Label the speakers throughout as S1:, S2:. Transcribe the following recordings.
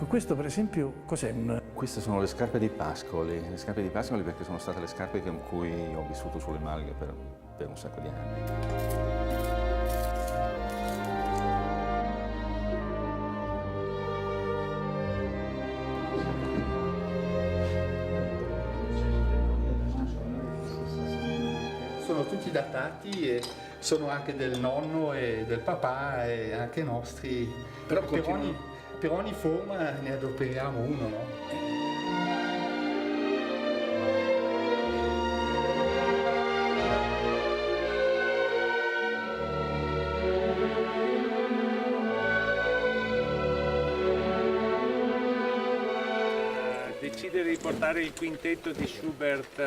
S1: questo per esempio cos'è?
S2: Queste sono le scarpe di Pascoli perché sono state le scarpe con cui ho vissuto sulle Malghe per un sacco di anni.
S3: Sono tutti datati e sono anche del nonno e del papà e anche nostri, però per ogni forma ne adoperiamo uno, no?
S4: Decidere di portare il quintetto di Schubert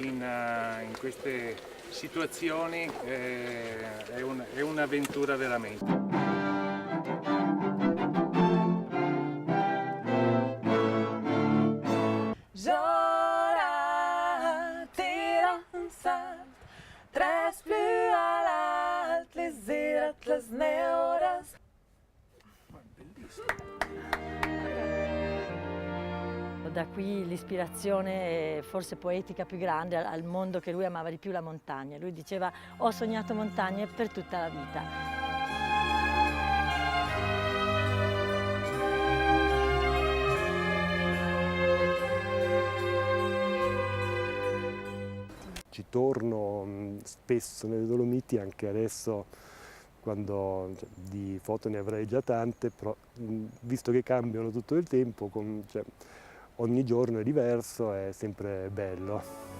S4: in queste situazioni è un'avventura veramente.
S5: Da qui l'ispirazione forse poetica più grande al mondo che lui amava di più, la montagna. Lui diceva: ho sognato montagne per tutta la vita.
S6: Ci torno spesso nelle Dolomiti anche adesso, quando di foto ne avrei già tante, però visto che cambiano tutto il tempo, ogni giorno è diverso, è sempre bello.